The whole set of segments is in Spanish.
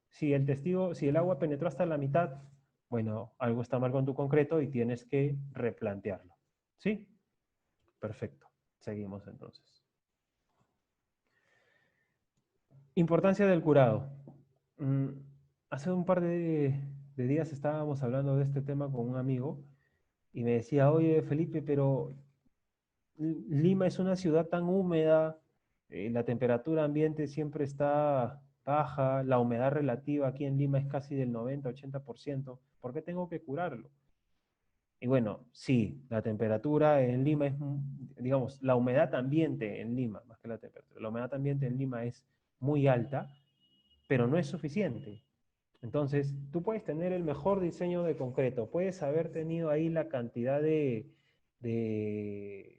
Si el testigo, si el agua penetró hasta la mitad, bueno, algo está mal con tu concreto y tienes que replantearlo. ¿Sí? Perfecto. Seguimos entonces. Importancia del curado. Mm, Hace un par de días estábamos hablando de este tema con un amigo y me decía, oye, Felipe, pero Lima es una ciudad tan húmeda, la temperatura ambiente siempre está baja, la humedad relativa aquí en Lima es casi del 90-80%. ¿Por qué tengo que curarlo? Y bueno, sí, la temperatura en Lima es, digamos, la humedad ambiente en Lima, más que la temperatura, la humedad ambiente en Lima es muy alta, pero no es suficiente. Entonces, tú puedes tener el mejor diseño de concreto, puedes haber tenido ahí la cantidad de, de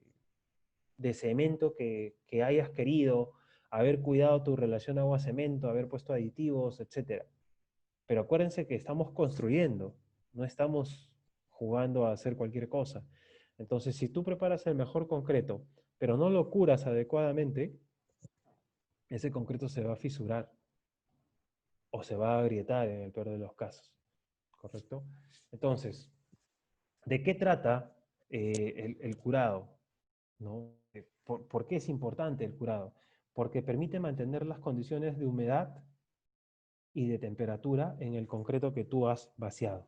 cemento que hayas querido, haber cuidado tu relación agua-cemento, haber puesto aditivos, etcétera. Pero acuérdense que estamos construyendo, no estamos jugando a hacer cualquier cosa. Entonces, si tú preparas el mejor concreto, pero no lo curas adecuadamente, ese concreto se va a fisurar o se va a agrietar en el peor de los casos. ¿Correcto? Entonces, ¿de qué trata el curado? ¿No? ¿Por qué es importante el curado? Porque permite mantener las condiciones de humedad y de temperatura en el concreto que tú has vaciado.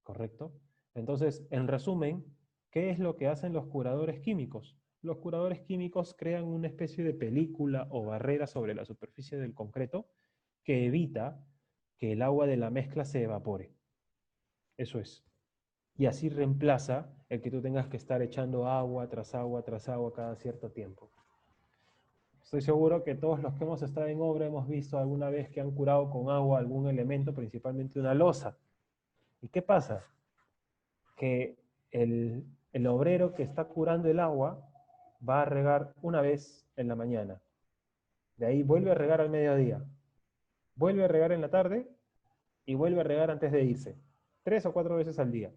¿Correcto? Entonces, en resumen, ¿qué es lo que hacen los curadores químicos? Los curadores químicos crean una especie de película o barrera sobre la superficie del concreto que evita que el agua de la mezcla se evapore. Eso es. Y así reemplaza el que tú tengas que estar echando agua tras agua tras agua cada cierto tiempo. Estoy seguro que todos los que hemos estado en obra hemos visto alguna vez que han curado con agua algún elemento, principalmente una losa. ¿Y qué pasa? Que el obrero que está curando el agua va a regar una vez en la mañana. De ahí vuelve a regar al mediodía. Vuelve a regar en la tarde y vuelve a regar antes de irse. 3 o 4 veces al día.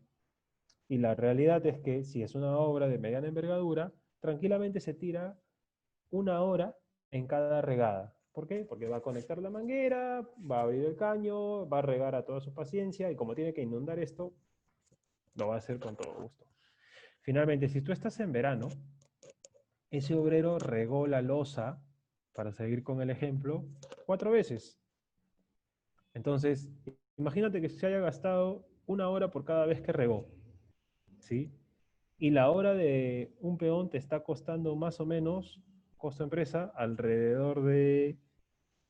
Y la realidad es que si es una obra de mediana envergadura, tranquilamente se tira 1 hora en cada regada. ¿Por qué? Porque va a conectar la manguera, va a abrir el caño, va a regar a toda su paciencia y como tiene que inundar esto, lo va a hacer con todo gusto. Finalmente, si tú estás en verano, ese obrero regó la losa, para seguir con el ejemplo, 4 veces. Entonces, imagínate que se haya gastado 1 hora por cada vez que regó, ¿sí? Y la hora de un peón te está costando más o menos, costo empresa, alrededor de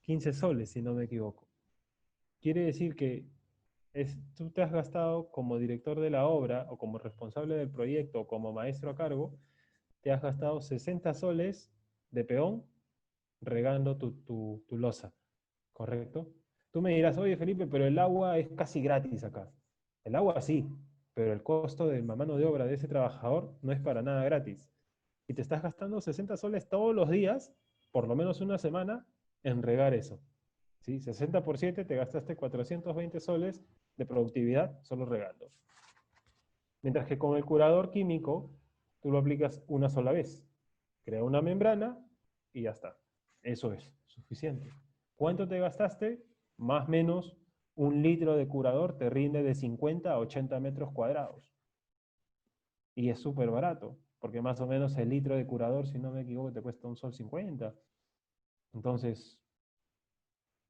15 soles, si no me equivoco. Quiere decir que tú te has gastado como director de la obra o como responsable del proyecto o como maestro a cargo, te has gastado 60 soles de peón regando tu losa, ¿correcto? Tú me dirás, oye Felipe, pero el agua es casi gratis acá. El agua sí, pero el costo de la mano de obra de ese trabajador no es para nada gratis. Y te estás gastando 60 soles todos los días, por lo menos una semana, en regar eso. ¿Sí? 60 por 7 te gastaste 420 soles de productividad solo regando. Mientras que con el curador químico, tú lo aplicas una sola vez. Crea una membrana y ya está. Eso es suficiente. ¿Cuánto te gastaste? Más o menos 1 litro de curador te rinde de 50 a 80 metros cuadrados. Y es súper barato, porque más o menos el litro de curador, si no me equivoco, te cuesta 1,50 sol. Entonces,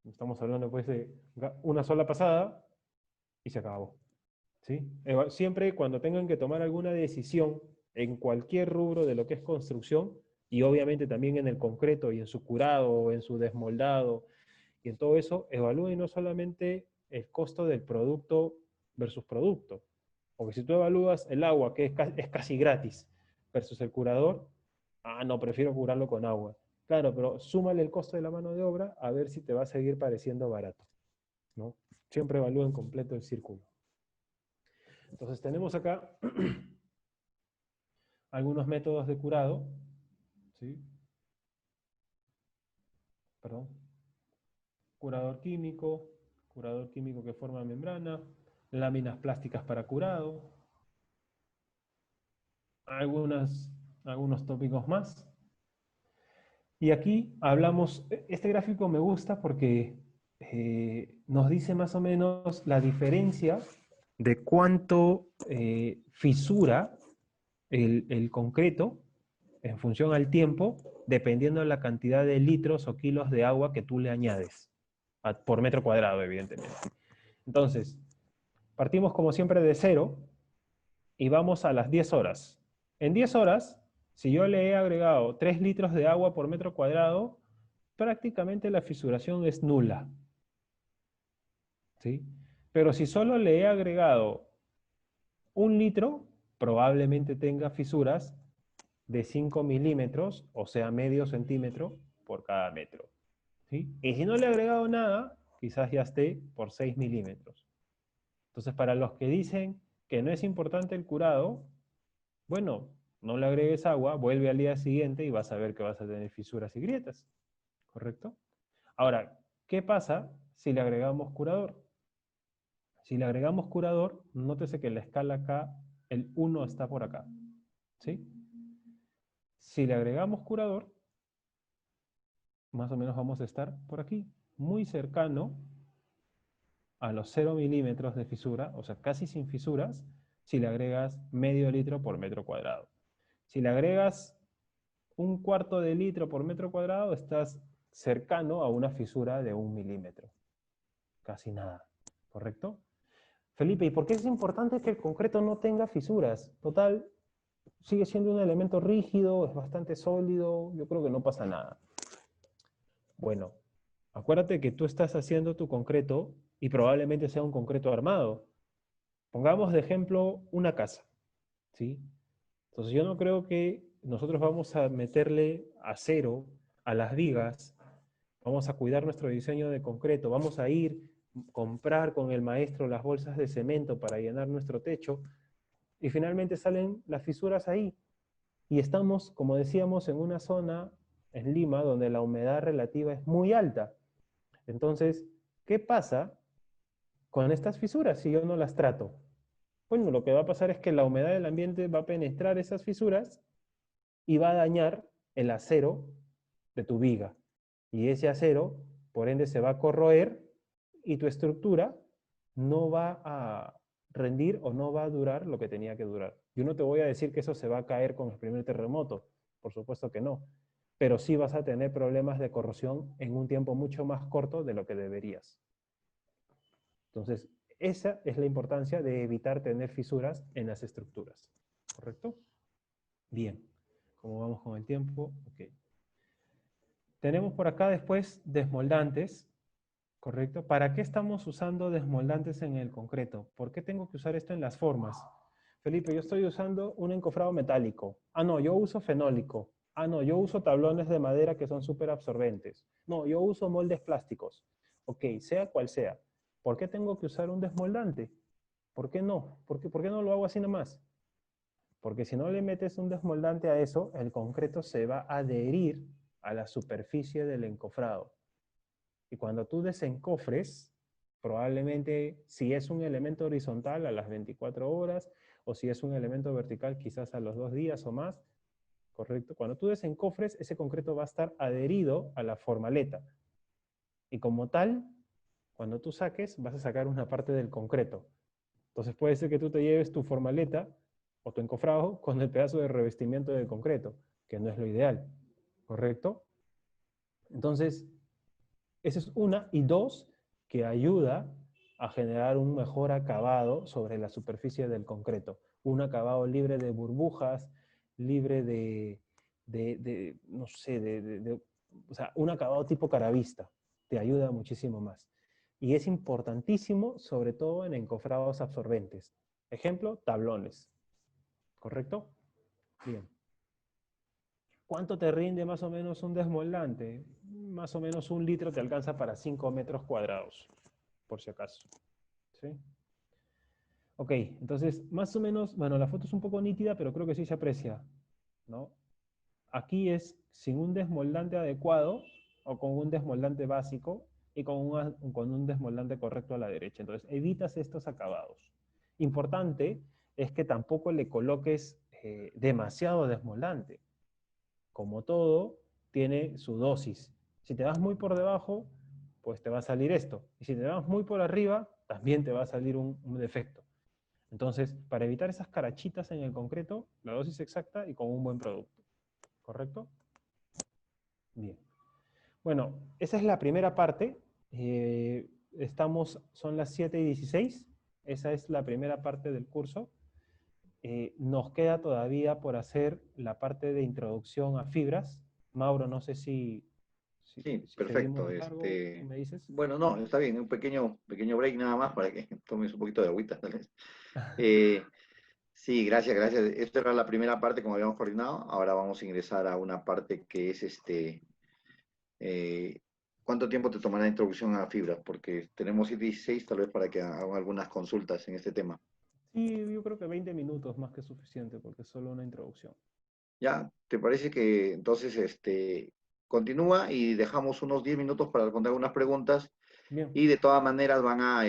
estamos hablando pues de una sola pasada y se acabó. ¿Sí? Siempre cuando tengan que tomar alguna decisión en cualquier rubro de lo que es construcción, y obviamente también en el concreto y en su curado o en su desmoldado y en todo eso, evalúen no solamente el costo del producto versus producto, porque si tú evalúas el agua, que es casi gratis, versus el curador, no, prefiero curarlo con agua. Claro, pero súmale el costo de la mano de obra a ver si te va a seguir pareciendo barato, ¿no? Siempre evalúen completo el círculo. Entonces tenemos acá algunos métodos de curado, ¿sí? Perdón. Curador químico que forma membrana, láminas plásticas para curado, algunas, algunos tópicos más. Y aquí hablamos, este gráfico me gusta porque nos dice más o menos la diferencia de cuánto fisura el concreto en función al tiempo, dependiendo de la cantidad de litros o kilos de agua que tú le añades, por metro cuadrado, evidentemente. Entonces, partimos como siempre de cero y vamos a las 10 horas. En 10 horas, si yo le he agregado 3 litros de agua por metro cuadrado, prácticamente la fisuración es nula, ¿sí? Pero si solo le he agregado 1 litro, probablemente tenga fisuras de 5 milímetros, o sea, medio centímetro por cada metro, ¿sí? Y si no le he agregado nada, quizás ya esté por 6 milímetros. Entonces, para los que dicen que no es importante el curado, bueno, no le agregues agua, vuelve al día siguiente y vas a ver que vas a tener fisuras y grietas, ¿correcto? Ahora, ¿qué pasa si le agregamos curador? Si le agregamos curador, nótese que la escala acá, el 1 está por acá, ¿sí? Si le agregamos curador, más o menos vamos a estar por aquí, muy cercano a los 0 milímetros de fisura, o sea, casi sin fisuras, si le agregas medio litro por metro cuadrado. Si le agregas 1/4 de litro por metro cuadrado, estás cercano a una fisura de 1 milímetro. Casi nada, ¿correcto? Felipe, ¿y por qué es importante que el concreto no tenga fisuras? Total, sigue siendo un elemento rígido, es bastante sólido, yo creo que no pasa nada. Bueno, acuérdate que tú estás haciendo tu concreto y probablemente sea un concreto armado. Pongamos de ejemplo una casa, ¿sí? Entonces yo no creo que nosotros vamos a meterle acero a las vigas, vamos a cuidar nuestro diseño de concreto, vamos a ir, comprar con el maestro las bolsas de cemento para llenar nuestro techo y finalmente salen las fisuras ahí. Y estamos, como decíamos, en una zona en Lima donde la humedad relativa es muy alta. Entonces, ¿qué pasa con estas fisuras si yo no las trato? Bueno, lo que va a pasar es que la humedad del ambiente va a penetrar esas fisuras y va a dañar el acero de tu viga. Y ese acero, por ende, se va a corroer y tu estructura no va a rendir o no va a durar lo que tenía que durar. Yo no te voy a decir que eso se va a caer con el primer terremoto, por supuesto que no, pero sí vas a tener problemas de corrosión en un tiempo mucho más corto de lo que deberías. Entonces, esa es la importancia de evitar tener fisuras en las estructuras, ¿correcto? Bien, ¿cómo vamos con el tiempo? Ok. Tenemos por acá después desmoldantes, ¿correcto? ¿Para qué estamos usando desmoldantes en el concreto? ¿Por qué tengo que usar esto en las formas? Felipe, yo estoy usando un encofrado metálico. Ah, no, yo uso fenólico. Ah, no, yo uso tablones de madera que son súper absorbentes. No, yo uso moldes plásticos. Ok, sea cual sea. ¿Por qué tengo que usar un desmoldante? ¿Por qué no? ¿Por qué no lo hago así nomás? Porque si no le metes un desmoldante a eso, el concreto se va a adherir a la superficie del encofrado. Y cuando tú desencofres, probablemente si es un elemento horizontal a las 24 horas, o si es un elemento vertical quizás a los 2 días o más, ¿correcto? Cuando tú desencofres, ese concreto va a estar adherido a la formaleta. Y como tal, cuando tú saques, vas a sacar una parte del concreto. Entonces puede ser que tú te lleves tu formaleta o tu encofrado con el pedazo de revestimiento del concreto, que no es lo ideal, ¿correcto? Entonces, esa es una. Y dos, que ayuda a generar un mejor acabado sobre la superficie del concreto. Un acabado libre de burbujas, libre no sé, o sea, un acabado tipo caravista. Te ayuda muchísimo más. Y es importantísimo, sobre todo en encofrados absorbentes. Ejemplo, tablones. ¿Correcto? Bien. ¿Cuánto te rinde más o menos un desmoldante? Más o menos 1 litro te alcanza para 5 metros cuadrados, por si acaso. ¿Sí? Ok, entonces, más o menos, bueno, la foto es un poco nítida, pero creo que sí se aprecia, ¿no? Aquí es sin un desmoldante adecuado o con un desmoldante básico y con un desmoldante correcto a la derecha. Entonces, evitas estos acabados. Importante es que tampoco le coloques demasiado desmoldante. Como todo, tiene su dosis. Si te vas muy por debajo, pues te va a salir esto. Y si te vas muy por arriba, también te va a salir un defecto. Entonces, para evitar esas carachitas en el concreto, la dosis exacta y con un buen producto. ¿Correcto? Bien. Bueno, esa es la primera parte. Son las 7:16. Esa es la primera parte del curso. Nos queda todavía por hacer la parte de introducción a fibras. Mauro, no sé Sí, si seguimos perfecto. de largo, tú me dices. Bueno, no, está bien, un pequeño break nada más para que tomes un poquito de agüita, tal vez. Eh, sí, gracias, gracias. Esta era la primera parte como habíamos coordinado. Ahora vamos a ingresar a una parte que es eh, ¿cuánto tiempo te tomará la introducción a fibras? Porque tenemos 7:16 tal vez para que hagan algunas consultas en este tema. Sí, yo creo que 20 minutos más que suficiente porque es solo una introducción. ¿Ya? ¿Te parece que entonces continúa y dejamos unos 10 minutos para responder algunas preguntas? Bien. Y de todas maneras van a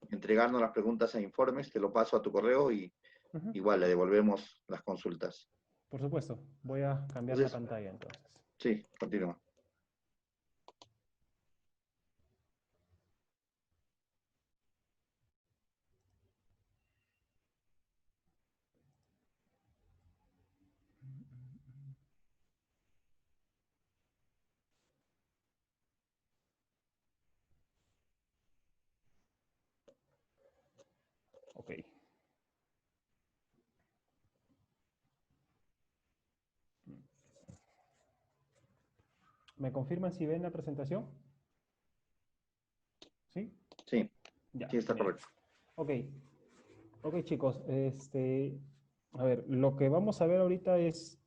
entregarnos las preguntas a informes, te lo paso a tu correo y Ujú. igual le devolvemos las consultas. Por supuesto. Voy a cambiar la Entonces, pantalla entonces. sí, continúa. Ok. ¿Me confirman si ven la presentación? ¿Sí? Sí, Ya, sí, está bien. correcto. Ok, ok chicos, a ver, lo que vamos a ver ahorita es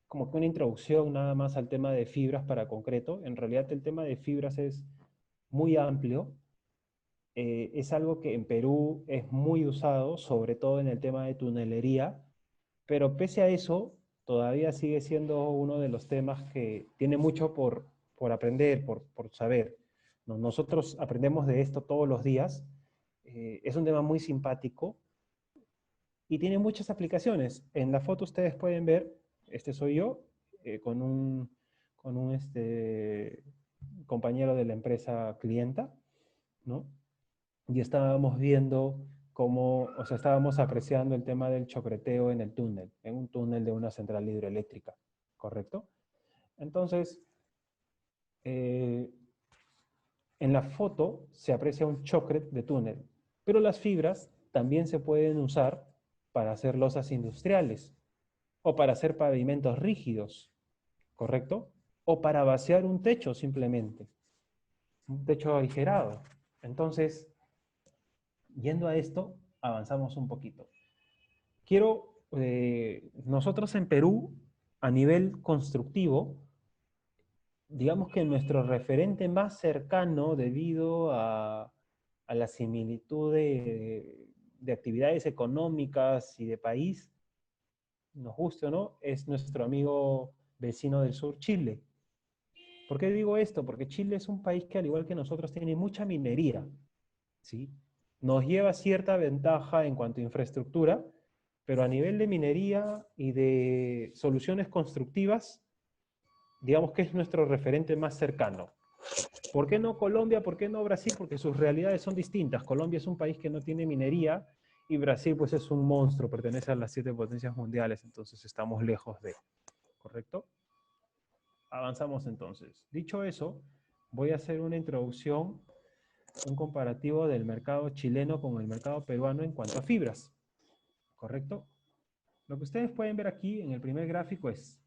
como que una introducción nada más al tema de fibras para concreto. En realidad el tema de fibras es muy amplio. Es algo que en Perú es muy usado, sobre todo en el tema de tunelería, pero pese a eso, todavía sigue siendo uno de los temas que tiene mucho por aprender, por saber. Nosotros aprendemos de esto todos los días. Es un tema muy simpático y tiene muchas aplicaciones. En la foto ustedes pueden ver, este soy yo, con un compañero de la empresa clienta, ¿no? Y estábamos viendo cómo, o sea, estábamos apreciando el tema del chocreteo en el túnel, en un túnel de una central hidroeléctrica, ¿correcto? Entonces, eh, en la foto se aprecia un chocret de túnel, pero las fibras también se pueden usar para hacer losas industriales o para hacer pavimentos rígidos, ¿correcto? O para vaciar un techo simplemente, un techo aligerado. Entonces, yendo a esto, avanzamos un poquito. Nosotros en Perú, a nivel constructivo, digamos que nuestro referente más cercano debido a la similitud de actividades económicas y de país, nos guste o no, es nuestro amigo vecino del sur, Chile. ¿Por qué digo esto? Porque Chile es un país que, al igual que nosotros, tiene mucha minería, ¿sí? Nos lleva cierta ventaja en cuanto a infraestructura, pero a nivel de minería y de soluciones constructivas, digamos que es nuestro referente más cercano. ¿Por qué no Colombia? ¿Por qué no Brasil? Porque sus realidades son distintas. Colombia es un país que no tiene minería y Brasil pues es un monstruo, pertenece a las 7 potencias mundiales, entonces estamos lejos de, ¿correcto? Avanzamos entonces. Dicho eso, voy a hacer una introducción, un comparativo del mercado chileno con el mercado peruano en cuanto a fibras, ¿correcto? Lo que ustedes pueden ver aquí en el primer gráfico es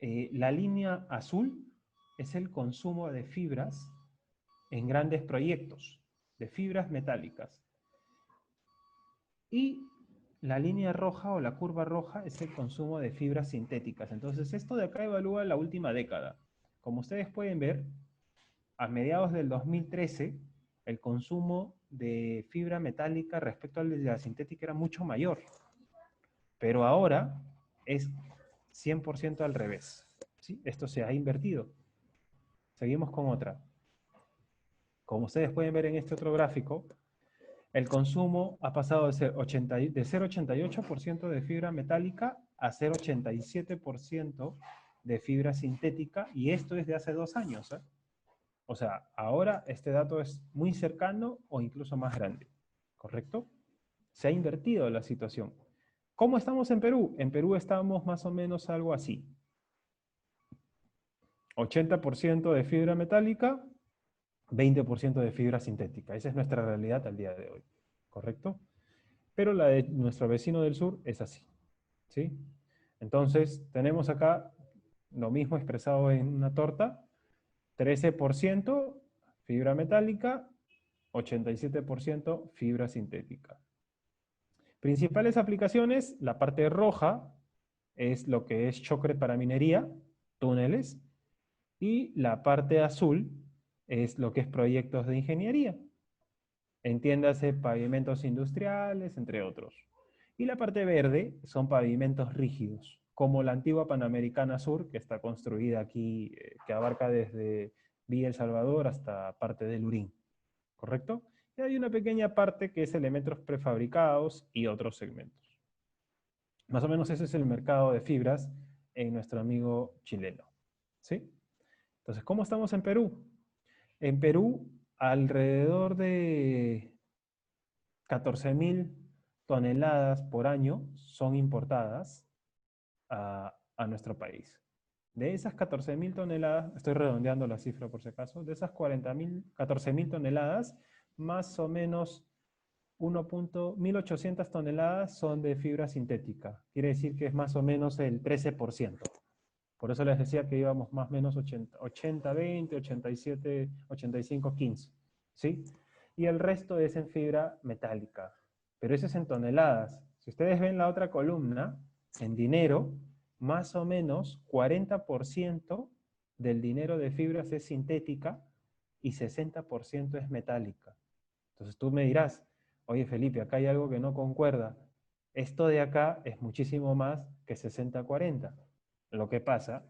la línea azul es el consumo de fibras en grandes proyectos, de fibras metálicas. Y la línea roja o la curva roja es el consumo de fibras sintéticas. Entonces, esto de acá evalúa la última década. Como ustedes pueden ver, a mediados del 2013, el consumo de fibra metálica respecto al de la sintética era mucho mayor. Pero ahora es 100% al revés. ¿Sí? Esto se ha invertido. Seguimos con otra. Como ustedes pueden ver en este otro gráfico, el consumo ha pasado de ser 88% de fibra metálica a ser 87% de fibra sintética, y esto es de hace 2 años. ¿Eh? O sea, ahora este dato es muy cercano o incluso más grande, ¿correcto? Se ha invertido la situación. ¿Cómo estamos en Perú? En Perú estamos más o menos algo así. 80% de fibra metálica, 20% de fibra sintética. Esa es nuestra realidad al día de hoy, ¿correcto? Pero la de nuestro vecino del sur es así, ¿sí? Entonces, tenemos acá lo mismo expresado en una torta: 13% fibra metálica, 87% fibra sintética. Principales aplicaciones: la parte roja es lo que es chocre para minería, túneles, y la parte azul es lo que es proyectos de ingeniería, entiéndase pavimentos industriales, entre otros. Y la parte verde son pavimentos rígidos, como la antigua Panamericana Sur, que está construida aquí, que abarca desde Villa El Salvador hasta parte del Lurín, ¿correcto? Y hay una pequeña parte que es elementos prefabricados y otros segmentos. Más o menos ese es el mercado de fibras en nuestro amigo chileno, ¿sí? Entonces, ¿cómo estamos en Perú? En Perú, alrededor de 14.000 toneladas por año son importadas a nuestro país. De esas 14.000 toneladas, estoy redondeando la cifra por si acaso, de esas 14.000 toneladas, más o menos 1.1800 toneladas son de fibra sintética. Quiere decir que es más o menos el 13%. Por eso les decía que íbamos más o menos 80-20, 87, 85-15. ¿Sí? Y el resto es en fibra metálica. Pero eso es en toneladas. Si ustedes ven la otra columna, en dinero, más o menos 40% del dinero de fibras es sintética y 60% es metálica. Entonces tú me dirás, oye Felipe, acá hay algo que no concuerda. Esto de acá es muchísimo más que 60-40. Lo que pasa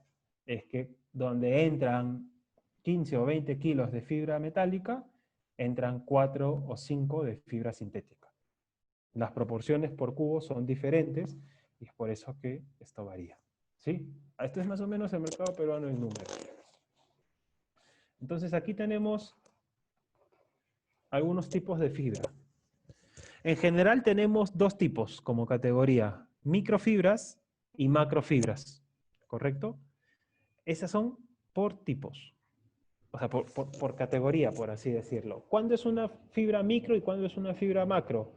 es que donde entran 15 o 20 kilos de fibra metálica, entran 4 o 5 de fibra sintética. Las proporciones por cubo son diferentes y es por eso que esto varía. ¿Sí? Esto es más o menos el mercado peruano en números. Entonces aquí tenemos algunos tipos de fibra. En general tenemos dos tipos como categoría: microfibras y macrofibras, ¿correcto? Esas son por tipos, o sea, por categoría, por así decirlo. ¿Cuándo es una fibra micro y cuándo es una fibra macro?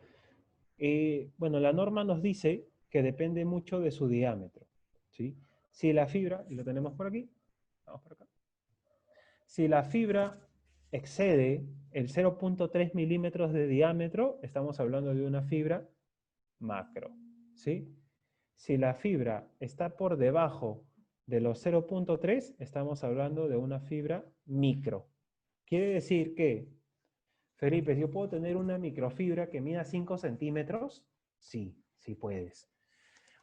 Bueno, la norma nos dice que depende mucho de su diámetro, ¿sí? Si la fibra, y lo tenemos por aquí, vamos por acá. Si la fibra excede el 0.3 milímetros de diámetro, estamos hablando de una fibra macro, ¿sí? Si la fibra está por debajo de los 0.3, estamos hablando de una fibra micro. Quiere decir que, Felipe, ¿yo puedo tener una microfibra que mida 5 centímetros? Sí, sí puedes.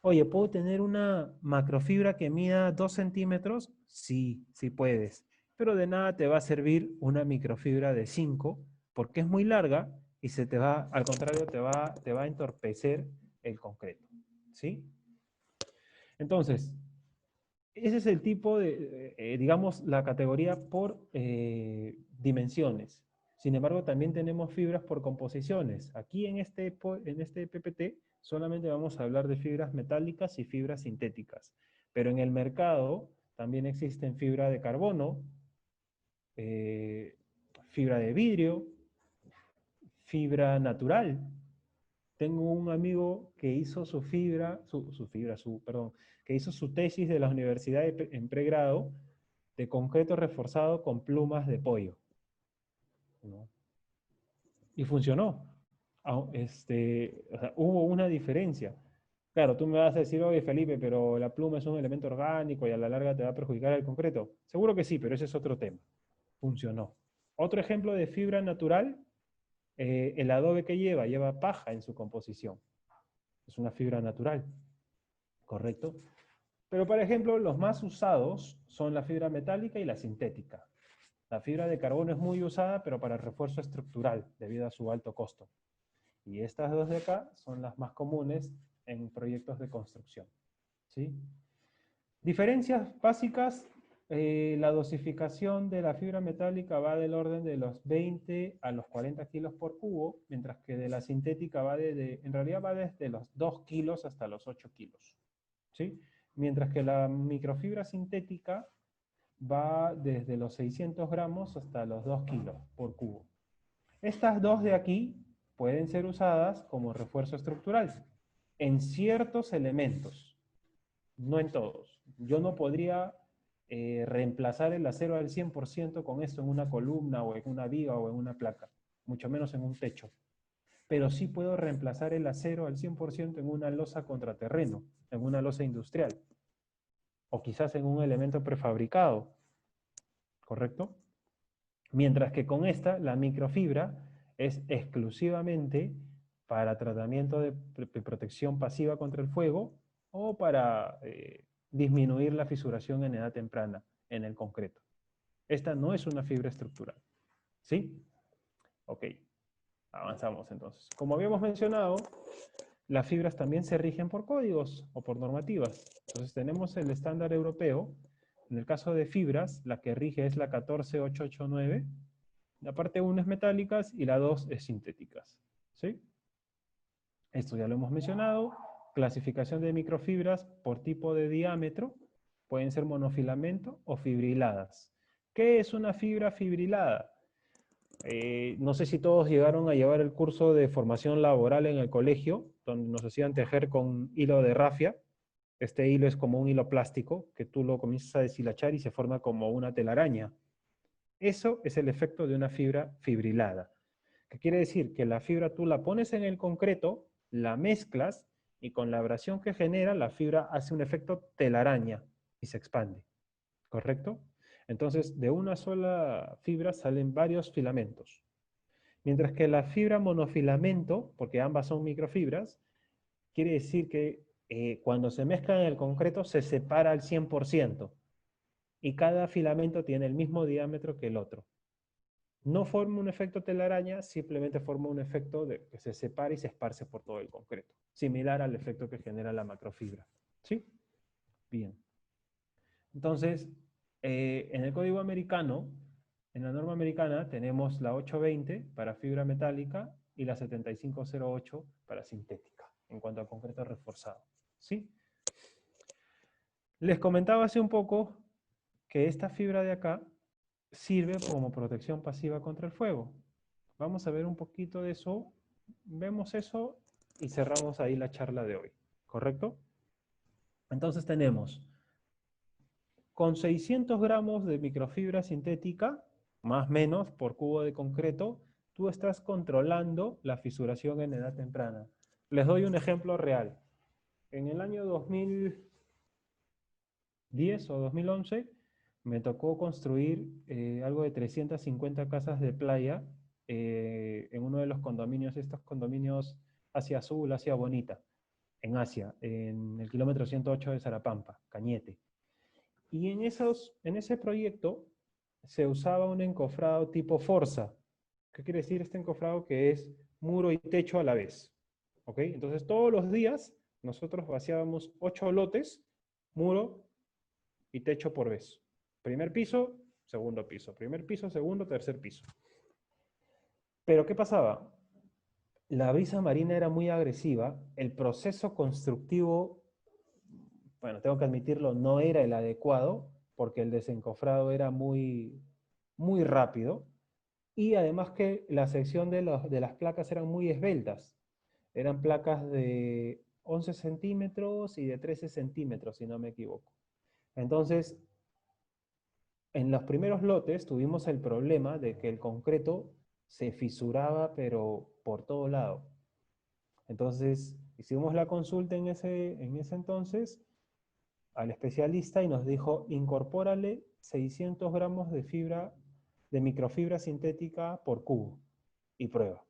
Oye, ¿puedo tener una macrofibra que mida 2 centímetros? Sí, sí puedes. Pero de nada te va a servir una microfibra de 5 porque es muy larga y se te va, al contrario, te va a entorpecer el concreto. ¿Sí? Entonces, ese es el tipo de, digamos, la categoría por dimensiones. Sin embargo, también tenemos fibras por composiciones. Aquí en este PPT solamente vamos a hablar de fibras metálicas y fibras sintéticas. Pero en el mercado también existen fibra de carbono, eh, fibra de vidrio, fibra natural. Tengo un amigo que hizo perdón, que hizo su tesis de la universidad en pregrado de concreto reforzado con plumas de pollo, ¿no? Y funcionó. O sea, hubo una diferencia. Claro, tú me vas a decir, oye Felipe, pero la pluma es un elemento orgánico y a la larga te va a perjudicar el concreto. Seguro que sí, pero ese es otro tema. Funcionó. Otro ejemplo de fibra natural, el adobe que lleva paja en su composición. Es una fibra natural, ¿correcto? Pero, por ejemplo, los más usados son la fibra metálica y la sintética. La fibra de carbono es muy usada, pero para refuerzo estructural, debido a su alto costo. Y estas dos de acá son las más comunes en proyectos de construcción. ¿Sí? Diferencias básicas La dosificación de la fibra metálica va del orden de los 20 a los 40 kilos por cubo, mientras que de la sintética va en realidad va desde los 2 kilos hasta los 8 kilos, ¿sí? Mientras que la microfibra sintética va desde los 600 gramos hasta los 2 kilos por cubo. Estas dos de aquí pueden ser usadas como refuerzo estructural en ciertos elementos, no en todos. Yo no podría reemplazar el acero al 100% con esto en una columna o en una viga o en una placa, mucho menos en un techo. Pero sí puedo reemplazar el acero al 100% en una losa contraterreno, en una losa industrial, o quizás en un elemento prefabricado, ¿correcto? Mientras que con esta, la microfibra es exclusivamente para tratamiento de protección pasiva contra el fuego o para disminuir la fisuración en edad temprana en el concreto. Esta no es una fibra estructural. ¿Sí? Ok, avanzamos entonces. Como habíamos mencionado, las fibras también se rigen por códigos o por normativas. Entonces tenemos el estándar europeo. En el caso de fibras, la que rige es la 14889. La parte 1 es metálicas y la 2 es sintéticas. ¿Sí? Esto ya lo hemos mencionado. Clasificación de microfibras por tipo de diámetro. Pueden ser monofilamento o fibriladas. ¿Qué es una fibra fibrilada? No sé si todos llegaron a llevar el curso de formación laboral en el colegio, donde nos hacían tejer con hilo de rafia. Este hilo es como un hilo plástico, que tú lo comienzas a deshilachar y se forma como una telaraña. Eso es el efecto de una fibra fibrilada. ¿Qué quiere decir? Que la fibra tú la pones en el concreto, la mezclas y con la abrasión que genera, la fibra hace un efecto telaraña y se expande. ¿Correcto? Entonces, de una sola fibra salen varios filamentos. Mientras que la fibra monofilamento, porque ambas son microfibras, quiere decir que cuando se mezclan en el concreto se separa al 100% y cada filamento tiene el mismo diámetro que el otro. No forma un efecto telaraña, simplemente forma un efecto de que se separa y se esparce por todo el concreto, similar al efecto que genera la macrofibra. ¿Sí? Bien. Entonces, en el código americano, en la norma americana, tenemos la 820 para fibra metálica y la 7508 para sintética, en cuanto a concreto reforzado. ¿Sí? Les comentaba hace un poco que esta fibra de acá sirve como protección pasiva contra el fuego. Vamos a ver un poquito de eso. Vemos eso y cerramos ahí la charla de hoy. ¿Correcto? Entonces tenemos, con 600 gramos de microfibra sintética, más o menos por cubo de concreto, tú estás controlando la fisuración en edad temprana. Les doy un ejemplo real. En el año 2010 o 2011 me tocó construir algo de 350 casas de playa en uno de los condominios, estos condominios Asia Azul, Asia Bonita, en Asia, en el kilómetro 108 de Zarapampa, Cañete. Y en ese proyecto se usaba un encofrado tipo Forza. ¿Qué quiere decir este encofrado? Que es muro y techo a la vez. ¿Ok? Entonces todos los días nosotros vaciábamos 8 lotes, muro y techo por vez. Primer piso, segundo piso. Primer piso, segundo, tercer piso. Pero ¿qué pasaba? La brisa marina era muy agresiva, el proceso constructivo, bueno, tengo que admitirlo, no era el adecuado, porque el desencofrado era muy rápido, y además que la sección de las placas eran muy esbeltas. Eran placas de 11 centímetros y de 13 centímetros, si no me equivoco. Entonces, en los primeros lotes tuvimos el problema de que el concreto se fisuraba, pero por todo lado. Entonces, hicimos la consulta en ese entonces al especialista y nos dijo, incorpórale 600 gramos de fibra, de microfibra sintética por cubo y prueba.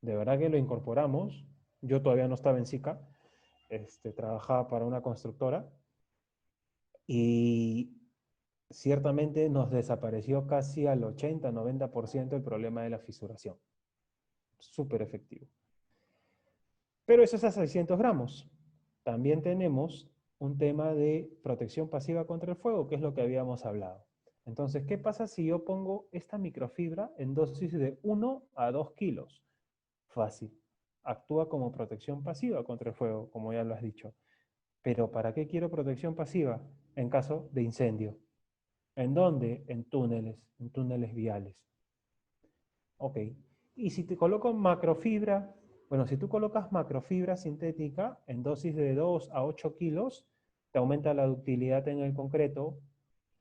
De verdad que lo incorporamos. Yo todavía no estaba en SICA, trabajaba para una constructora y ciertamente nos desapareció casi al 80-90% el problema de la fisuración. Súper efectivo. Pero eso es a 600 gramos. También tenemos un tema de protección pasiva contra el fuego, que es lo que habíamos hablado. Entonces, ¿qué pasa si yo pongo esta microfibra en dosis de 1 a 2 kilos? Fácil. Actúa como protección pasiva contra el fuego, como ya lo has dicho. Pero ¿para qué quiero protección pasiva? En caso de incendio. ¿En dónde? En túneles viales. Ok. Y si te coloco macrofibra, bueno, si tú colocas macrofibra sintética en dosis de 2 a 8 kilos, te aumenta la ductilidad en el concreto,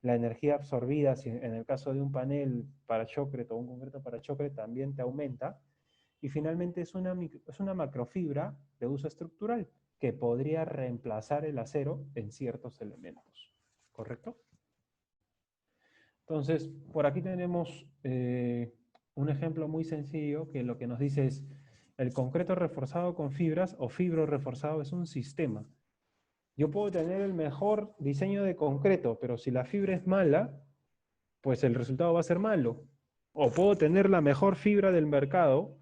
la energía absorbida, si en el caso de un panel para shotcrete o un concreto para shotcrete también te aumenta. Y finalmente es una macrofibra de uso estructural que podría reemplazar el acero en ciertos elementos. ¿Correcto? Entonces, por aquí tenemos un ejemplo muy sencillo que lo que nos dice es el concreto reforzado con fibras o fibro reforzado es un sistema. Yo puedo tener el mejor diseño de concreto, pero si la fibra es mala, pues el resultado va a ser malo. O puedo tener la mejor fibra del mercado,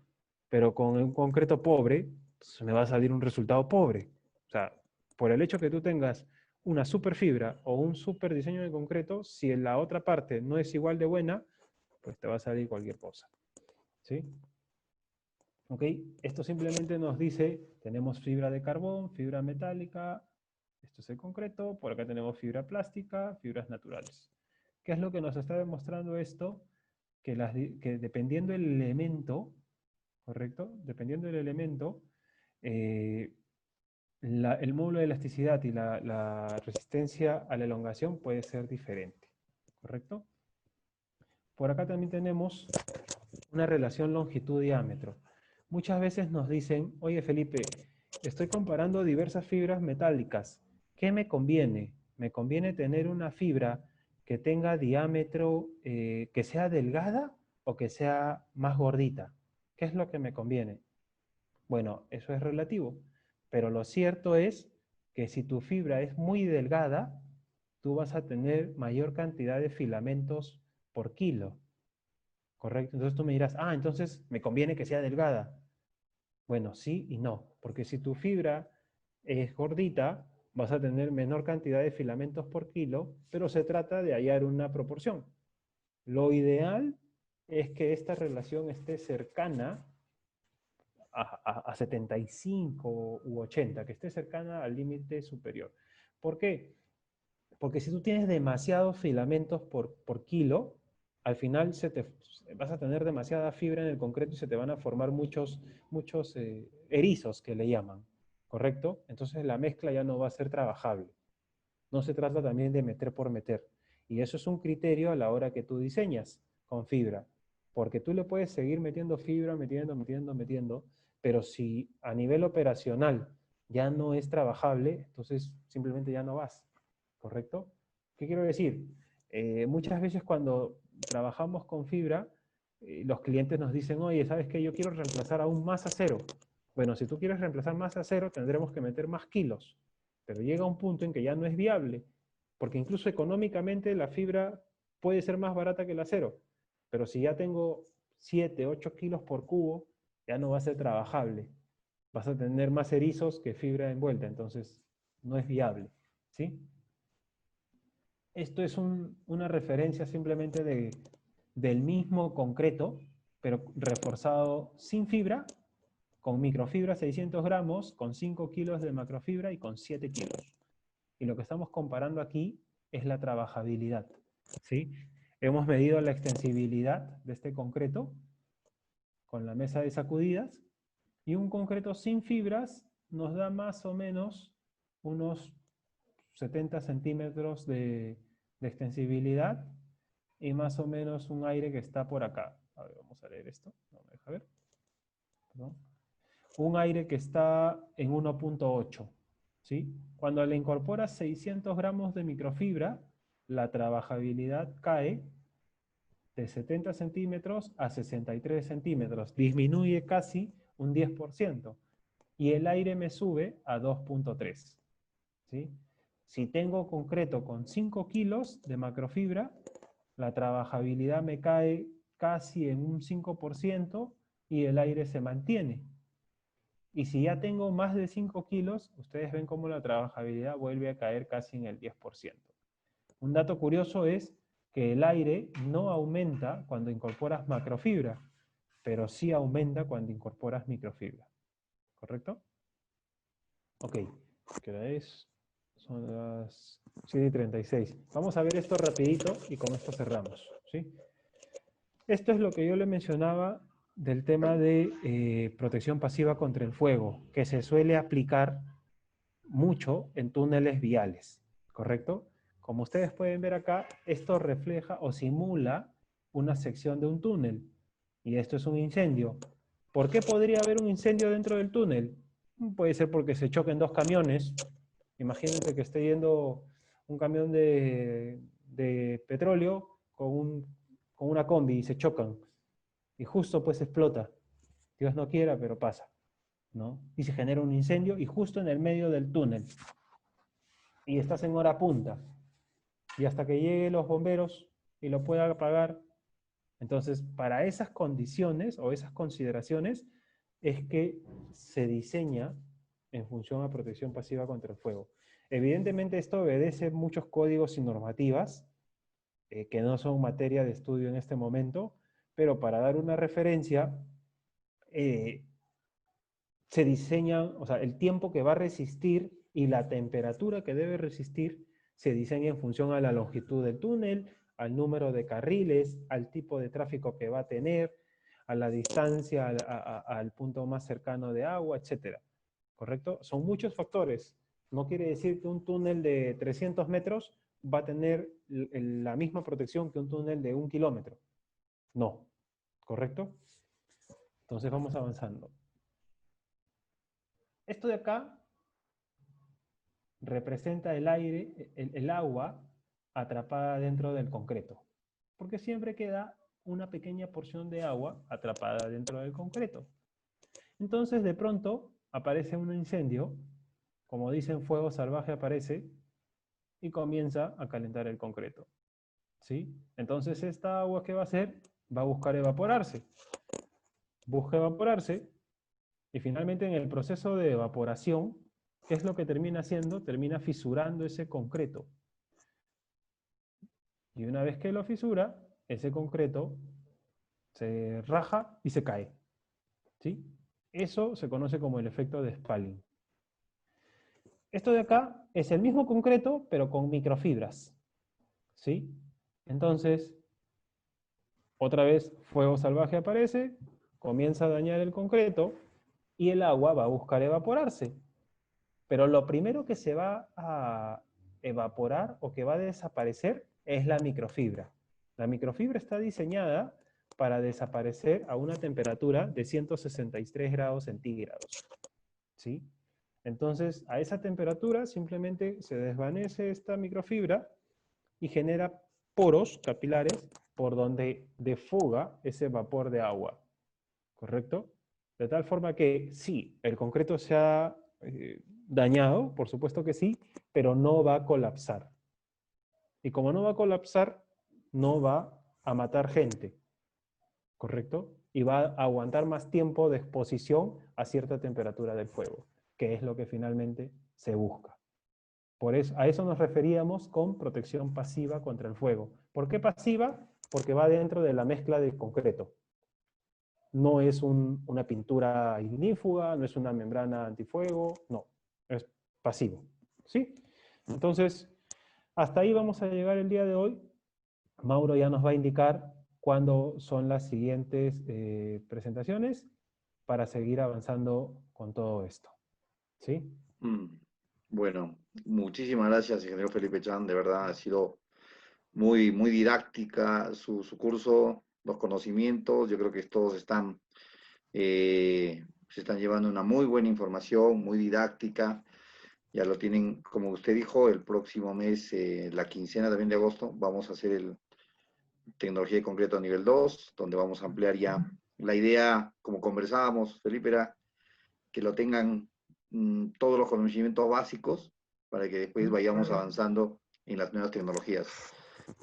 pero con un concreto pobre, pues me va a salir un resultado pobre. O sea, por el hecho que tú tengas una super fibra o un super diseño de concreto, si en la otra parte no es igual de buena, pues te va a salir cualquier cosa. ¿Sí? ¿Ok? Esto simplemente nos dice, tenemos fibra de carbón, fibra metálica, esto es el concreto, por acá tenemos fibra plástica, fibras naturales. ¿Qué es lo que nos está demostrando esto? Que dependiendo del elemento, ¿correcto? Dependiendo del elemento, eh, el módulo de elasticidad y la resistencia a la elongación puede ser diferente, ¿correcto? Por acá también tenemos una relación longitud-diámetro. Muchas veces nos dicen, oye Felipe, estoy comparando diversas fibras metálicas. ¿Qué me conviene? ¿Me conviene tener una fibra que tenga diámetro, que sea delgada o que sea más gordita? ¿Qué es lo que me conviene? Bueno, eso es relativo, pero lo cierto es que si tu fibra es muy delgada, tú vas a tener mayor cantidad de filamentos por kilo, ¿correcto? Entonces tú me dirás, ah, entonces me conviene que sea delgada. Bueno, sí y no, porque si tu fibra es gordita, vas a tener menor cantidad de filamentos por kilo, pero se trata de hallar una proporción. Lo ideal es que esta relación esté cercana a 75 u 80, que esté cercana al límite superior. ¿Por qué? Porque si tú tienes demasiados filamentos por kilo, al final vas a tener demasiada fibra en el concreto y se te van a formar muchos erizos que le llaman, ¿correcto? Entonces la mezcla ya no va a ser trabajable. No se trata también de meter por meter. Y eso es un criterio a la hora que tú diseñas con fibra. Porque tú le puedes seguir metiendo fibra, metiendo, pero si a nivel operacional ya no es trabajable, entonces simplemente ya no vas. ¿Correcto? ¿Qué quiero decir? Muchas veces cuando trabajamos con fibra, los clientes nos dicen, oye, ¿sabes qué? Yo quiero reemplazar aún más acero. Bueno, si tú quieres reemplazar más acero, tendremos que meter más kilos. Pero llega un punto en que ya no es viable, porque incluso económicamente la fibra puede ser más barata que el acero. Pero si ya tengo 7, 8 kilos por cubo, ya no va a ser trabajable. Vas a tener más erizos que fibra envuelta, entonces no es viable. ¿Sí? Esto es una referencia simplemente del mismo concreto, pero reforzado sin fibra, con microfibra 600 gramos, con 5 kilos de macrofibra y con 7 kilos. Y lo que estamos comparando aquí es la trabajabilidad. ¿Sí? Hemos medido la extensibilidad de este concreto con la mesa de sacudidas y un concreto sin fibras nos da más o menos unos 70 centímetros de extensibilidad y más o menos un aire que está por acá. A ver, vamos a leer esto. No me deja ver. Perdón. Un aire que está en 1.8. ¿Sí? Cuando le incorporas 600 gramos de microfibra, la trabajabilidad cae de 70 centímetros a 63 centímetros. Disminuye casi un 10%. Y el aire me sube a 2.3. ¿Sí? Si tengo concreto con 5 kilos de macrofibra, la trabajabilidad me cae casi en un 5% y el aire se mantiene. Y si ya tengo más de 5 kilos, ustedes ven cómo la trabajabilidad vuelve a caer casi en el 10%. Un dato curioso es que el aire no aumenta cuando incorporas macrofibra, pero sí aumenta cuando incorporas microfibra. ¿Correcto? Ok, ¿qué hora es? Son las 7:36. Vamos a ver esto rapidito y con esto cerramos. ¿Sí? Esto es lo que yo le mencionaba del tema de protección pasiva contra el fuego, que se suele aplicar mucho en túneles viales, ¿correcto? Como ustedes pueden ver acá, esto refleja o simula una sección de un túnel. Y esto es un incendio. ¿Por qué podría haber un incendio dentro del túnel? Puede ser porque se choquen dos camiones. Imagínense que esté yendo un camión de petróleo con una combi y se chocan. Y justo pues explota. Dios no quiera, pero pasa, ¿no? Y se genera un incendio y justo en el medio del túnel. Y estás en hora punta. Y hasta que lleguen los bomberos y lo puedan apagar. Entonces, para esas condiciones o esas consideraciones es que se diseña en función a protección pasiva contra el fuego. Evidentemente esto obedece muchos códigos y normativas que no son materia de estudio en este momento, pero para dar una referencia, eh, se diseña, o sea, el tiempo que va a resistir y la temperatura que debe resistir se diseña en función a la longitud del túnel, al número de carriles, al tipo de tráfico que va a tener, a la distancia al punto más cercano de agua, etcétera. ¿Correcto? Son muchos factores. No quiere decir que un túnel de 300 metros va a tener la misma protección que un túnel de 1 kilómetro. No. ¿Correcto? Entonces vamos avanzando. Esto de acá representa el aire, el agua atrapada dentro del concreto, porque siempre queda una pequeña porción de agua atrapada dentro del concreto. Entonces de pronto aparece un incendio, como dicen, fuego salvaje aparece y comienza a calentar el concreto. ¿Sí? Entonces esta agua, ¿qué va a hacer? Va a buscar evaporarse. Busca evaporarse y finalmente en el proceso de evaporación, ¿qué es lo que termina haciendo? Termina fisurando ese concreto. Y una vez que lo fisura, ese concreto se raja y se cae. ¿Sí? Eso se conoce como el efecto de Spalling. Esto de acá es el mismo concreto, pero con microfibras. ¿Sí? Entonces, otra vez, fuego salvaje aparece, comienza a dañar el concreto y el agua va a buscar evaporarse. Pero lo primero que se va a evaporar o que va a desaparecer es la microfibra. La microfibra está diseñada para desaparecer a una temperatura de 163 grados centígrados. ¿Sí? Entonces, a esa temperatura simplemente se desvanece esta microfibra y genera poros capilares por donde defuga ese vapor de agua. ¿Correcto? De tal forma que sí, el concreto se ha dañado, por supuesto que sí, pero no va a colapsar. Y como no va a colapsar, no va a matar gente, ¿correcto? Y va a aguantar más tiempo de exposición a cierta temperatura del fuego, que es lo que finalmente se busca. Por eso, a eso nos referíamos con protección pasiva contra el fuego. ¿Por qué pasiva? Porque va dentro de la mezcla de concreto. No es una pintura ignífuga, no es una membrana antifuego, no, es pasivo. ¿Sí? Entonces, hasta ahí vamos a llegar el día de hoy. Mauro ya nos va a indicar cuándo son las siguientes presentaciones para seguir avanzando con todo esto. ¿Sí? Mm, Bueno, muchísimas gracias, ingeniero Felipe Chan. De verdad, ha sido muy, muy didáctica su curso, los conocimientos. Yo creo que todos se están llevando una muy buena información, muy didáctica. Ya lo tienen, como usted dijo, el próximo mes, la quincena también de agosto, vamos a hacer el tecnología de concreto a nivel 2, donde vamos a ampliar ya la idea, como conversábamos, Felipe, era que lo tengan todos los conocimientos básicos para que después vayamos avanzando en las nuevas tecnologías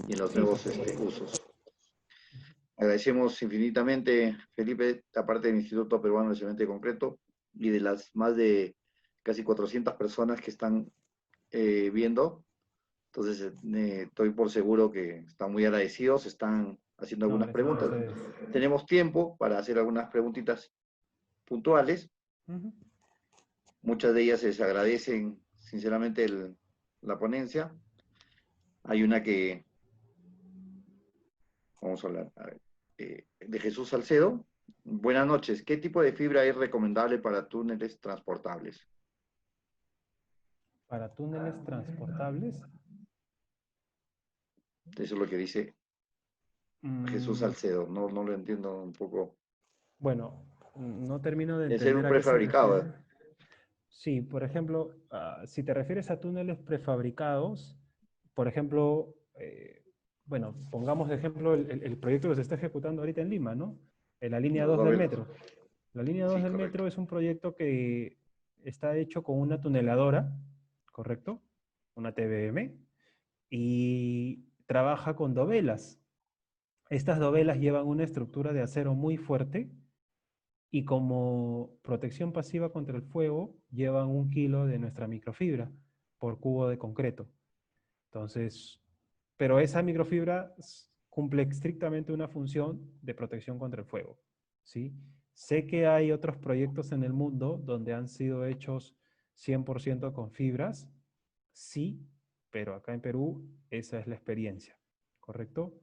y en los Sí, nuevos por supuesto. usos. Agradecemos infinitamente, Felipe, aparte del Instituto Peruano de Cemento y Concreto, y de las más de casi 400 personas que están viendo. Entonces, estoy por seguro que están muy agradecidos, están haciendo No, algunas gracias a preguntas. ustedes. Tenemos tiempo para hacer algunas preguntitas puntuales. Ujú. Muchas de ellas se agradecen sinceramente la ponencia. Hay una que, vamos a hablar, a ver, de Jesús Salcedo. Buenas noches. ¿Qué tipo de fibra es recomendable para túneles transportables? Para túneles transportables, Eso es lo que dice Jesús mm, Salcedo. No, no lo entiendo un poco. bueno, no termino de Debe ser un entender a qué se prefabricado. refiere. Sí, por ejemplo, si te refieres a túneles prefabricados, por ejemplo, bueno, pongamos de ejemplo el proyecto que se está ejecutando ahorita en Lima, ¿no? En la línea Los 2 del dobles. metro. La línea 2 Sí, del correcto. metro es un proyecto que está hecho con una tuneladora, ¿correcto? Una TBM, y trabaja con dovelas. Estas dovelas llevan una estructura de acero muy fuerte y como protección pasiva contra el fuego llevan 1 kilo de nuestra microfibra por cubo de concreto. Entonces, pero esa microfibra cumple estrictamente una función de protección contra el fuego, ¿sí? Sé que hay otros proyectos en el mundo donde han sido hechos 100% con fibras, sí, pero acá en Perú esa es la experiencia, ¿correcto?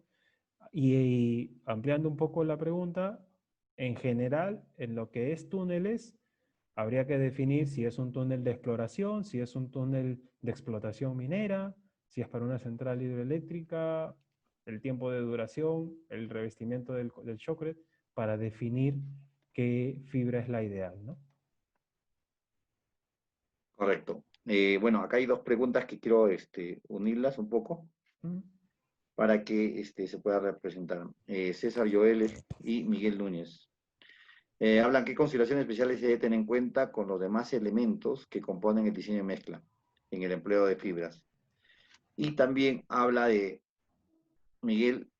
Y ampliando un poco la pregunta, en general, en lo que es túneles, habría que definir si es un túnel de exploración, si es un túnel de explotación minera, si es para una central hidroeléctrica, el tiempo de duración, el revestimiento del shotcrete, para definir qué fibra es la ideal, ¿no? Correcto. Bueno, acá hay dos preguntas que quiero unirlas un poco Mm. para que se pueda representar. César Joel y Miguel Núñez. Hablan qué consideraciones especiales se debe tener en cuenta con los demás elementos que componen el diseño de mezcla en el empleo de fibras. Y también habla de Miguel,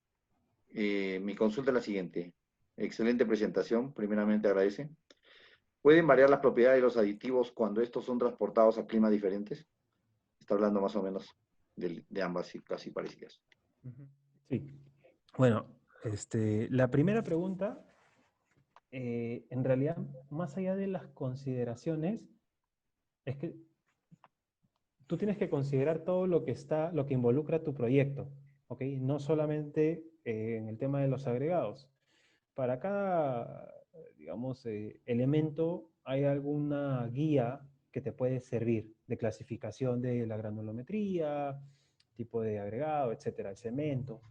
mi consulta es la siguiente. Excelente presentación, primeramente agradece. ¿Pueden variar las propiedades de los aditivos cuando estos son transportados a climas diferentes? Está hablando más o menos de ambas casi parecidas. Ujú. Sí. Bueno, la primera pregunta, en realidad, más allá de las consideraciones, es que tú tienes que considerar todo lo que está, lo que involucra tu proyecto, ¿ok? No solamente en el tema de los agregados. Para cada, digamos, elemento hay alguna guía que te puede servir de clasificación de la granulometría, tipo de agregado, etcétera, el cemento.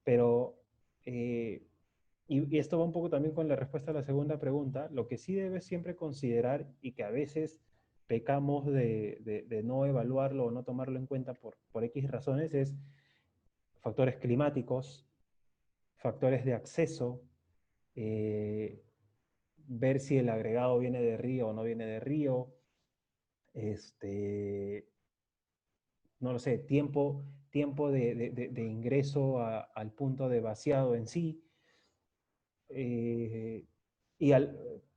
Pero, y esto va un poco también con la respuesta a la segunda pregunta, lo que sí debes siempre considerar y que a veces pecamos de no evaluarlo o no tomarlo en cuenta por X razones es factores climáticos, factores de acceso, eh, ver si el agregado viene de río o no viene de río, este, no lo sé, tiempo de ingreso al punto de vaciado en sí. Eh,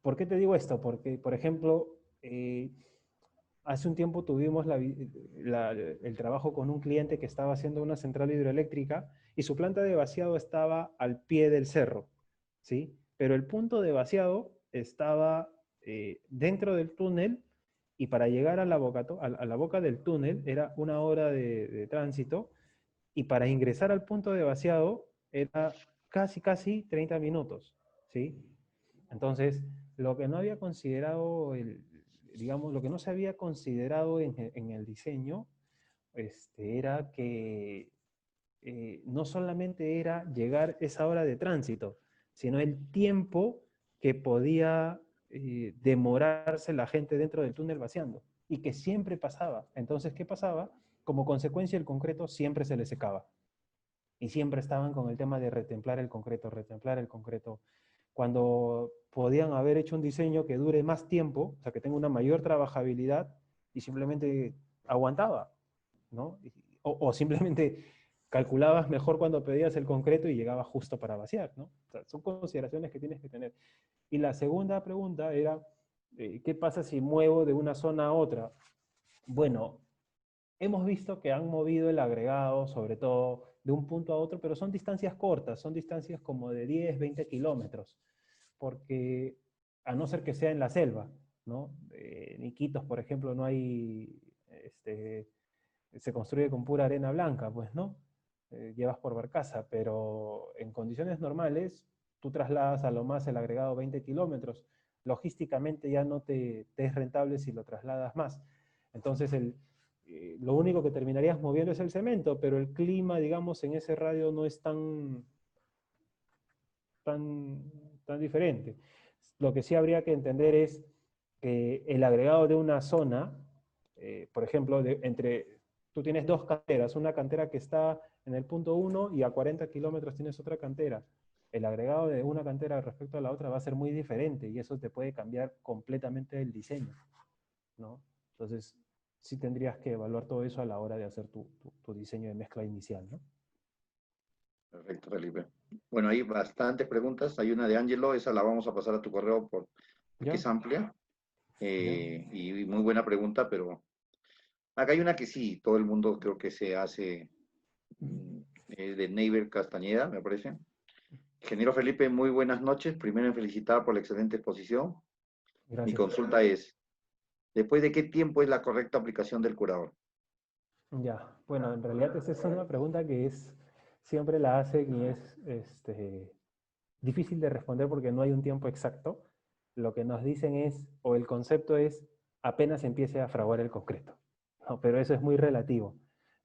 ¿Por qué te digo esto? Porque, por ejemplo, hace un tiempo tuvimos el trabajo con un cliente que estaba haciendo una central hidroeléctrica y su planta de vaciado estaba al pie del cerro, ¿sí? Pero el punto de vaciado estaba dentro del túnel y para llegar a la boca del túnel era 1 hora de tránsito y para ingresar al punto de vaciado era casi 30 minutos, ¿sí? Entonces, lo que no había considerado, digamos, lo que no se había considerado en el diseño, era que no solamente era llegar esa hora de tránsito, sino el tiempo que podía demorarse la gente dentro del túnel vaciando, y que siempre pasaba. Entonces, ¿qué pasaba? Como consecuencia, el concreto siempre se le secaba y siempre estaban con el tema de retemplar el concreto, cuando podían haber hecho un diseño que dure más tiempo, o sea, que tenga una mayor trabajabilidad y simplemente aguantaba, ¿no? O simplemente calculabas mejor cuando pedías el concreto y llegaba justo para vaciar, ¿no? O sea, son consideraciones que tienes que tener. Y la segunda pregunta era, ¿Qué pasa si muevo de una zona a otra? Bueno, hemos visto que han movido el agregado, sobre todo de un punto a otro, pero son distancias cortas, son distancias como de 10, 20 kilómetros, porque a no ser que sea en la selva, ¿no? En Iquitos, por ejemplo, no hay, se construye con pura arena blanca, pues, ¿no? Llevas por barcaza, pero en condiciones normales, tú trasladas a lo más el agregado 20 kilómetros, logísticamente ya no te es rentable si lo trasladas más. Entonces, lo único que terminarías moviendo es el cemento, pero el clima, digamos, en ese radio no es tan, tan diferente. Lo que sí habría que entender es que el agregado de una zona, por ejemplo, tú tienes dos canteras, una cantera que está en el punto 1 y a 40 kilómetros tienes otra cantera. El agregado de una cantera respecto a la otra va a ser muy diferente y eso te puede cambiar completamente el diseño, ¿no? Entonces, sí tendrías que evaluar todo eso a la hora de hacer tu diseño de mezcla inicial, ¿no? Perfecto, Felipe. Bueno, hay bastantes preguntas. Hay una de Angelo, esa la vamos a pasar a tu correo porque ¿Ya? es amplia ¿Ya? y muy buena pregunta, pero acá hay una que sí, todo el mundo creo que se hace, de Neighbor Castañeda, me parece. Ingeniero Felipe, muy buenas noches. Primero en felicitar por la excelente exposición. Mi Gracias. consulta es, ¿después de qué tiempo es la correcta aplicación del curador? Ya, bueno, en realidad esa es una pregunta que siempre la hacen y es difícil de responder porque no hay un tiempo exacto. Lo que nos dicen es, o el concepto es, apenas empiece a fraguar el concreto. No, pero eso es muy relativo.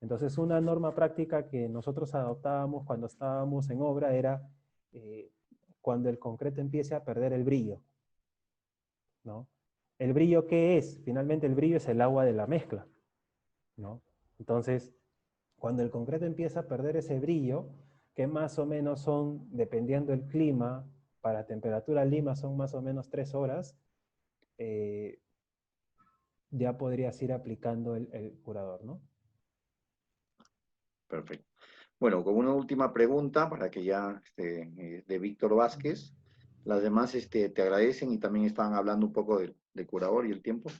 Entonces, una norma práctica que nosotros adoptábamos cuando estábamos en obra era eh, cuando el concreto empiece a perder el brillo, ¿no? ¿El brillo qué es? Finalmente el brillo es el agua de la mezcla, ¿no? Entonces, cuando el concreto empieza a perder ese brillo, que más o menos son, dependiendo del clima, para temperatura Lima son más o menos 3 horas, eh, ya podrías ir aplicando el curador, ¿no? Perfecto. Bueno, con una última pregunta para que ya, de Víctor Vázquez. Las demás, te agradecen y también estaban hablando un poco del curador y el tiempo.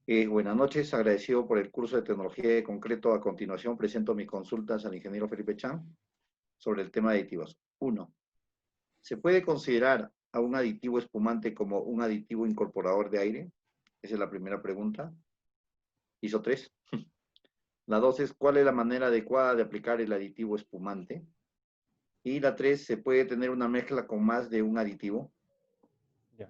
Buenas noches, agradecido por el curso de tecnología de concreto. A continuación presento mis consultas al ingeniero Felipe Chan sobre el tema de aditivos. Uno, ¿se puede considerar a un aditivo espumante como un aditivo incorporador de aire? Esa es la primera pregunta. Hizo tres. La dos es, ¿cuál es la manera adecuada de aplicar el aditivo espumante? Y la tres, ¿se puede tener una mezcla con más de un aditivo? Ya.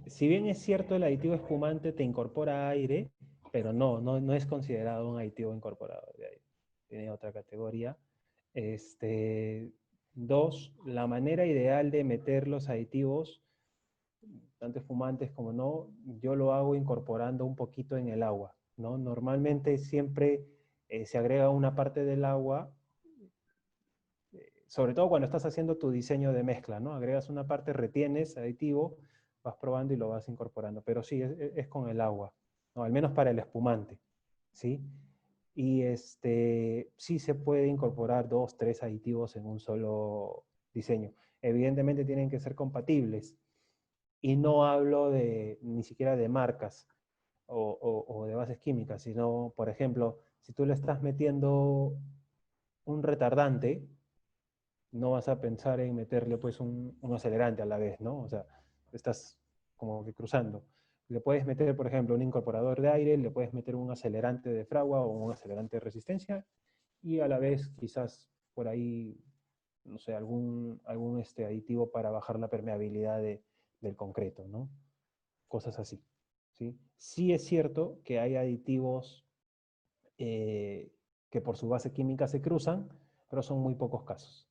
Si bien es cierto, el aditivo espumante te incorpora aire, pero no es considerado un aditivo incorporado de aire. Tiene otra categoría. Este, dos, la manera ideal de meter los aditivos, tanto espumantes como no, yo lo hago incorporando un poquito en el agua, ¿no? Normalmente siempre se agrega una parte del agua, sobre todo cuando estás haciendo tu diseño de mezcla, ¿no? Agregas una parte, retienes aditivo, vas probando y lo vas incorporando, pero sí, es con el agua, ¿no? Al menos para el espumante, ¿sí? Y sí se puede incorporar 2, 3 aditivos en un solo diseño. Evidentemente tienen que ser compatibles, y no hablo ni siquiera de marcas o de bases químicas, sino, por ejemplo, si tú le estás metiendo un retardante, no vas a pensar en meterle pues un acelerante a la vez, ¿no? O sea, estás como que cruzando. Le puedes meter, por ejemplo, un incorporador de aire, le puedes meter un acelerante de fragua o un acelerante de resistencia y a la vez quizás por ahí, no sé, algún aditivo para bajar la permeabilidad del concreto, ¿no? Cosas así, ¿sí? Sí es cierto que hay aditivos eh, que por su base química se cruzan, pero son muy pocos casos.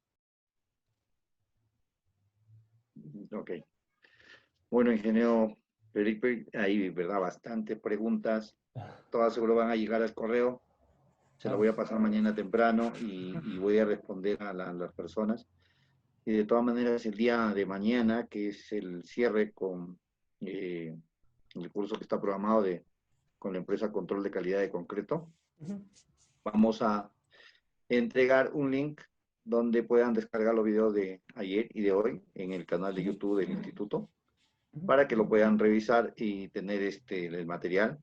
Ok. Bueno, ingeniero Felipe, hay, ¿verdad? Bastantes preguntas. Todas seguro van a llegar al correo. Se lo Ah, voy a pasar mañana temprano y voy a responder a las personas. Y de todas maneras, el día de mañana, que es el cierre con el curso que está programado con la empresa Control de Calidad de Concreto, ujú. vamos a entregar un link donde puedan descargar los videos de ayer y de hoy en el canal de Ujú, YouTube del instituto, ujú. para que lo puedan revisar y tener el material.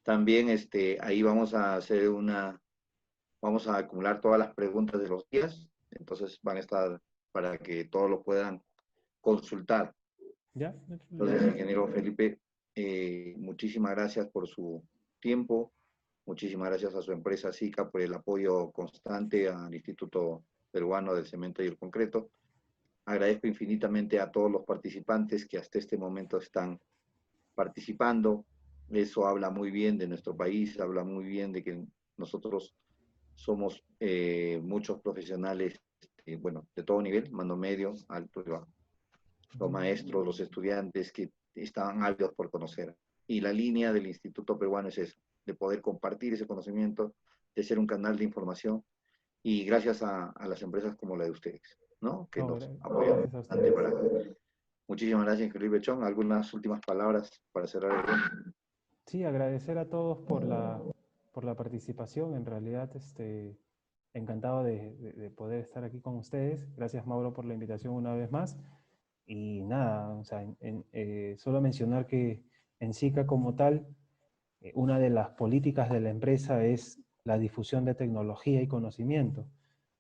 También ahí vamos a hacer vamos a acumular todas las preguntas de los días, entonces van a estar para que todos lo puedan consultar. Ya, no hay Entonces, problema. ingeniero Felipe, muchísimas gracias por su tiempo, muchísimas gracias a su empresa SICA por el apoyo constante al Instituto Peruano del Cemento y el Concreto. Agradezco infinitamente a todos los participantes que hasta este momento están participando. Eso habla muy bien de nuestro país, habla muy bien de que nosotros somos muchos profesionales, bueno, de todo nivel, mando medio, alto y bajo. Los Ujú. maestros, los estudiantes que estaban ávidos por conocer. Y la línea del Instituto Peruano es eso, de poder compartir ese conocimiento, de ser un canal de información y gracias a las empresas como la de ustedes, ¿no? Que No, nos apoyan gracias a bastante ustedes. para... Muchísimas gracias, Felipe Chong. ¿Algunas últimas palabras para cerrar el evento? Sí, agradecer a todos por la participación. En realidad, encantado de poder estar aquí con ustedes. Gracias, Mauro, por la invitación una vez más. Y nada, o sea, solo mencionar que en SICA como tal, una de las políticas de la empresa es la difusión de tecnología y conocimiento.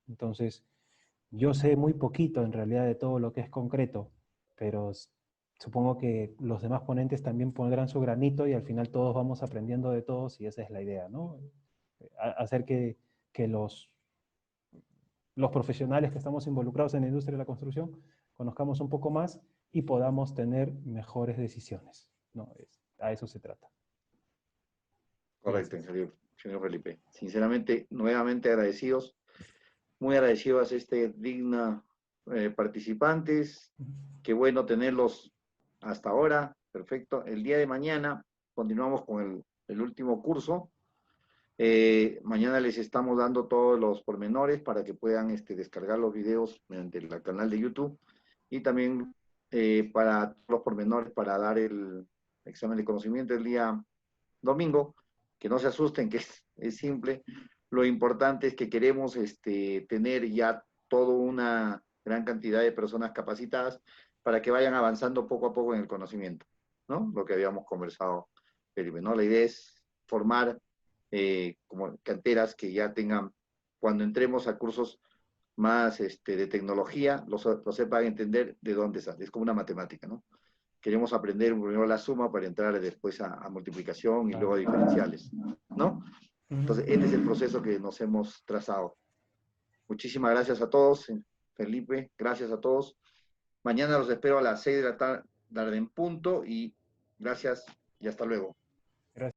Entonces, yo sé muy poquito en realidad de todo lo que es concreto, pero supongo que los demás ponentes también pondrán su granito y al final todos vamos aprendiendo de todos y esa es la idea, ¿no? Hacer que los profesionales que estamos involucrados en la industria de la construcción conozcamos un poco más y podamos tener mejores decisiones, ¿no? A eso se trata. Correcto, Gracias. ingeniero Felipe. Sinceramente, nuevamente agradecidos, muy agradecidos a digna participantes. Qué bueno tenerlos hasta ahora. Perfecto. El día de mañana continuamos con el último curso. Mañana les estamos dando todos los pormenores para que puedan descargar los videos mediante el canal de YouTube y también para los pormenores para dar el examen de conocimiento el día domingo. Que no se asusten, que es simple. Lo importante es que queremos tener ya toda una gran cantidad de personas capacitadas para que vayan avanzando poco a poco en el conocimiento, ¿no? Lo que habíamos conversado, Felipe, ¿no? La idea es formar como canteras que ya tengan, cuando entremos a cursos más de tecnología, lo sepan entender de dónde sale. Es como una matemática, ¿no? Queremos aprender primero la suma para entrar después a multiplicación y luego a Claro. diferenciales, ¿no? Ujú. Entonces, este es el proceso que nos hemos trazado. Muchísimas gracias a todos, Felipe, gracias a todos. Mañana los espero a las 6 de la tarde en punto y gracias y hasta luego. Gracias.